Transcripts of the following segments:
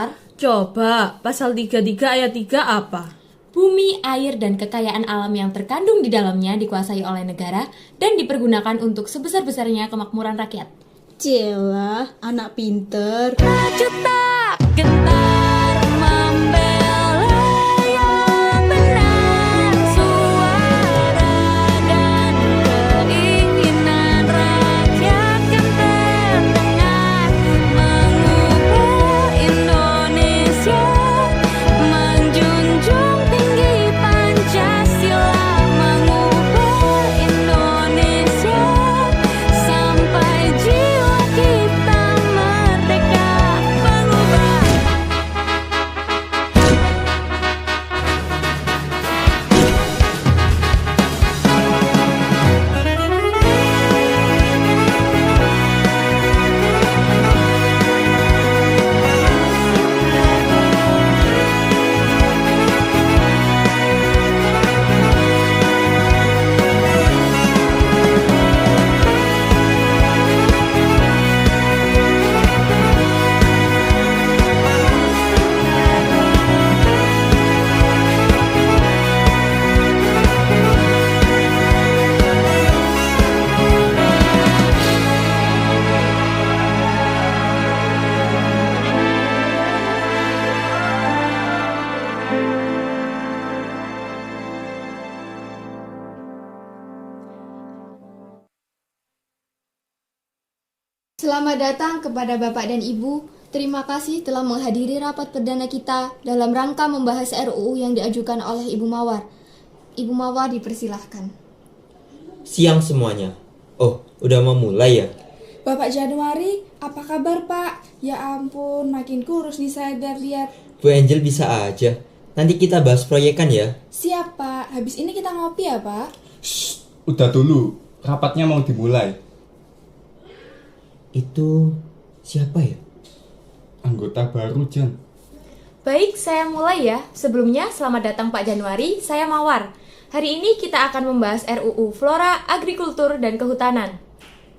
Mawar? Coba, pasal 33 ayat 3 apa? Bumi, air, dan kekayaan alam yang terkandung di dalamnya dikuasai oleh negara dan dipergunakan untuk sebesar-besarnya kemakmuran rakyat. Celah, anak pinter. Maju tak gentar membela yang benar, suara dan keinginan rakyat kan terdengar, mengubah Indonesia, menjunjung tinggi Pancasila, mengubah Indonesia sampai jiwa kita merdeka, mengubah. Selamat datang kepada Bapak dan Ibu. Terima kasih telah menghadiri rapat perdana kita dalam rangka membahas RUU yang diajukan oleh Ibu Mawar. Ibu Mawar dipersilahkan. Siang semuanya. Oh, udah mau mulai ya? Bapak Januari, apa kabar Pak? Ya ampun, makin kurus nih saya lihat. Bu Angel bisa aja. Nanti kita bahas proyekan ya. Siap Pak, habis ini kita ngopi ya Pak? Udah dulu, rapatnya mau dimulai. Itu siapa ya? Anggota baru, Jan. Baik, saya mulai ya. Sebelumnya, selamat datang Pak Januari, saya Mawar. Hari ini kita akan membahas RUU Flora, Agrikultur, dan Kehutanan.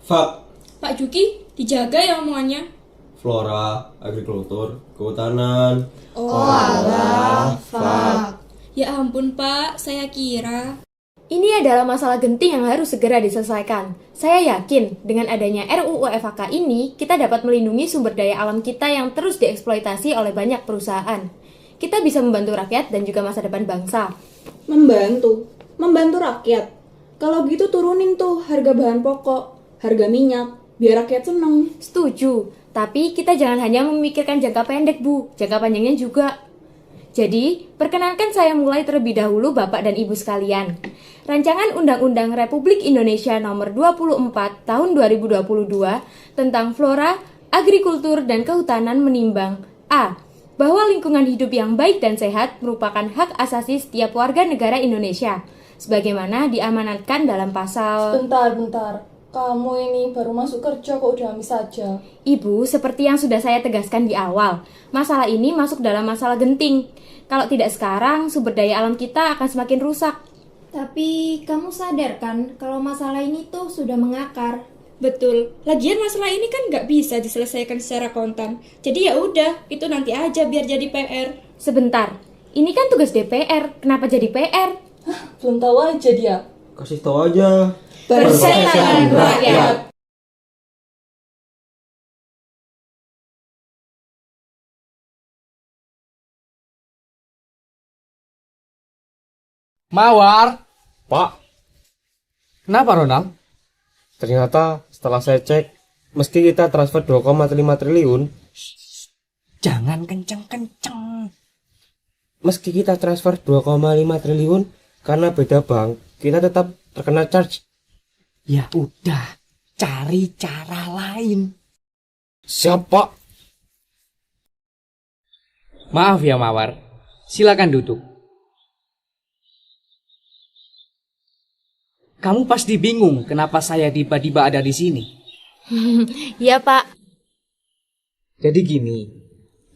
Fak, Pak Juki, dijaga ya omongannya. Flora, agrikultur, kehutanan. Oh alah, Fak. Ya ampun Pak, saya kira. Ini adalah masalah genting yang harus segera diselesaikan. Saya yakin dengan adanya RUU FHK ini, kita dapat melindungi sumber daya alam kita yang terus dieksploitasi oleh banyak perusahaan. Kita bisa membantu rakyat dan juga masa depan bangsa. Membantu rakyat. Kalau gitu turunin tuh harga bahan pokok, harga minyak, biar rakyat seneng. Setuju, tapi kita jangan hanya memikirkan jangka pendek, Bu. Jangka panjangnya juga. Jadi, perkenankan saya mulai terlebih dahulu Bapak dan Ibu sekalian. Rancangan Undang-Undang Republik Indonesia Nomor 24 Tahun 2022 tentang Flora, Agrikultur, dan Kehutanan menimbang A. Bahwa lingkungan hidup yang baik dan sehat merupakan hak asasi setiap warga negara Indonesia, sebagaimana diamanatkan dalam pasal... Bentar. Kamu ini baru masuk kerja kok udah amis saja. Ibu, seperti yang sudah saya tegaskan di awal, masalah ini masuk dalam masalah genting. Kalau tidak sekarang, sumber daya alam kita akan semakin rusak. Tapi kamu sadar kan kalau masalah ini tuh sudah mengakar. Betul, lagian masalah ini kan nggak bisa diselesaikan secara kontan. Jadi ya udah, itu nanti aja biar jadi PR. Sebentar, ini kan tugas DPR, kenapa jadi PR? Belum tahu aja dia. Kasih tahu aja. Persetan rakyat. Mawar, Pak, kenapa Ronald? ternyata setelah saya cek, mesti kita transfer 2,5 triliun. Jangan kenceng-kenceng. Meski kita transfer 2,5 triliun, karena beda bank, kita tetap terkena charge. Ya udah, cari cara lain. Siap, Pak. Maaf ya Mawar, silakan duduk. Kamu pasti bingung kenapa saya tiba-tiba ada di sini. Iya Pak. Jadi gini,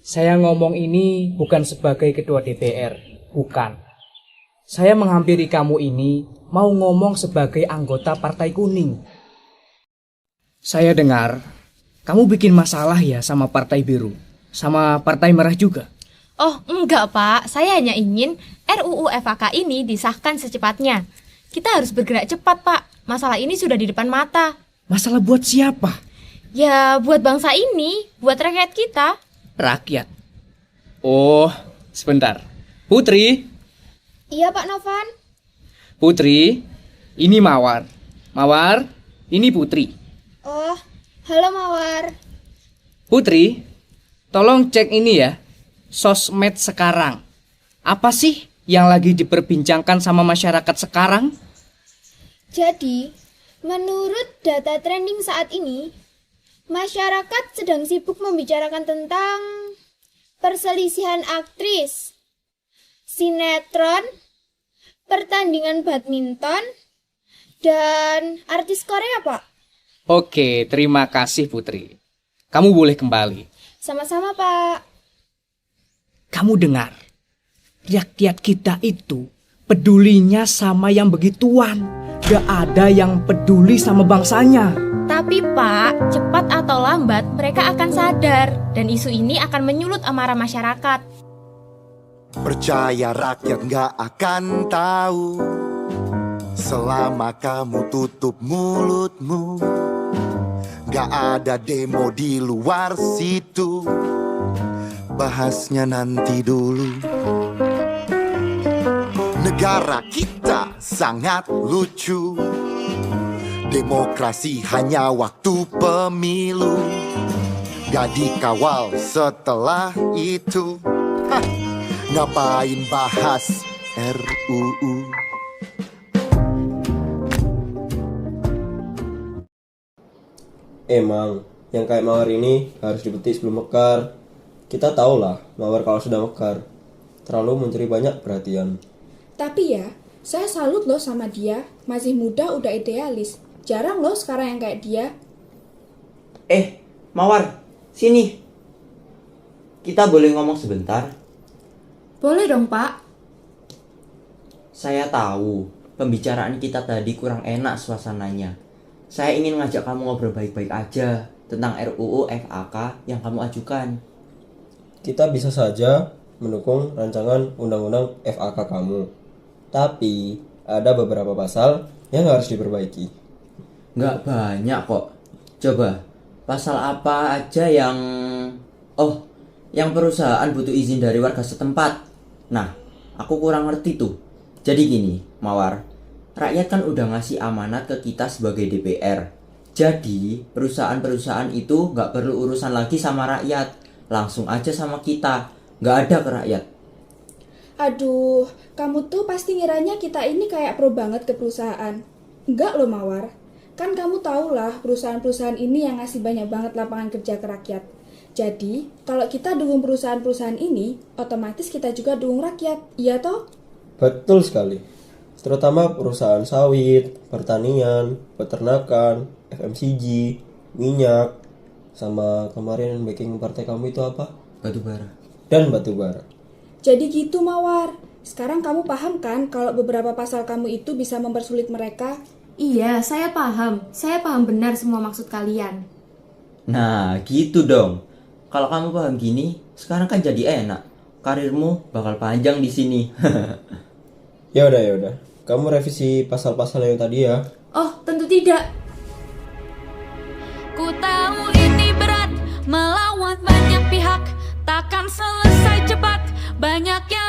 saya ngomong ini bukan sebagai ketua DPR, bukan. Saya menghampiri kamu ini mau ngomong sebagai anggota Partai Kuning. Saya dengar kamu bikin masalah ya sama Partai Biru. Sama Partai Merah juga? Oh, enggak, Pak. Saya hanya ingin RUU FAK ini disahkan secepatnya. Kita harus bergerak cepat, Pak. Masalah ini sudah di depan mata. Masalah buat siapa? Ya, buat bangsa ini, buat rakyat kita. Rakyat. Oh, sebentar. Putri, Iya Pak Novan. Putri, ini Mawar. Mawar, ini Putri. Oh, halo Mawar. Putri, tolong cek ini ya, sosmed sekarang. Apa sih yang lagi diperbincangkan sama masyarakat sekarang? Jadi, menurut data trending saat ini, masyarakat sedang sibuk membicarakan tentang perselisihan aktris, sinetron, pertandingan badminton, dan artis Korea, Pak. Oke, terima kasih Putri. Kamu boleh kembali. Sama-sama, Pak. Kamu dengar, rakyat kita itu pedulinya sama yang begituan. Gak ada yang peduli sama bangsanya. Tapi Pak, cepat atau lambat mereka akan sadar dan isu ini akan menyulut amarah masyarakat. Percaya rakyat gak akan tahu selama kamu tutup mulutmu. Gak ada demo di luar situ, bahasnya nanti dulu. Negara kita sangat lucu, demokrasi hanya waktu pemilu, gak dikawal setelah itu. Hah, ngapain bahas RUU? Emang, yang kayak mawar ini harus dipetik sebelum mekar. Kita tahulah, mawar kalau sudah mekar, terlalu mencuri banyak perhatian. Tapi ya, saya salut loh sama dia. Masih muda udah idealis. Jarang loh sekarang yang kayak dia. Mawar, sini. Kita boleh ngomong sebentar? Boleh dong, Pak. Saya tahu, pembicaraan kita tadi kurang enak suasananya. Saya ingin ngajak kamu ngobrol baik-baik aja tentang RUU FAK yang kamu ajukan. Kita bisa saja mendukung rancangan undang-undang FAK kamu. Tapi, ada beberapa pasal yang harus diperbaiki. Nggak banyak kok. Coba, pasal apa aja yang... Oh, yang perusahaan butuh izin dari warga setempat. Nah, aku kurang ngerti tuh. Jadi gini, Mawar. Rakyat kan udah ngasih amanat ke kita sebagai DPR. Jadi, perusahaan-perusahaan itu nggak perlu urusan lagi sama rakyat. Langsung aja sama kita. Nggak ada ke rakyat. Aduh, kamu tuh pasti ngiranya kita ini kayak pro banget ke perusahaan. Enggak loh Mawar. Kan kamu tahulah perusahaan-perusahaan ini yang ngasih banyak banget lapangan kerja ke rakyat. Jadi, kalau kita dukung perusahaan-perusahaan ini, otomatis kita juga dukung rakyat. Iya toh? Betul sekali. Terutama perusahaan sawit, pertanian, peternakan, FMCG, minyak, sama kemarin backing partai kamu itu apa? Batubara. Dan batubara. Jadi gitu Mawar. Sekarang kamu paham kan kalau beberapa pasal kamu itu bisa mempersulit mereka? Iya, saya paham. Saya paham benar semua maksud kalian. Nah, gitu dong. Kalau kamu paham gini, sekarang kan jadi enak. Karirmu bakal panjang di sini. Ya udah. Kamu revisi pasal-pasal yang tadi ya. Oh, tentu tidak. Ku tahu ini berat, melawan banyak pihak, takkan selesai cepat, banyak yang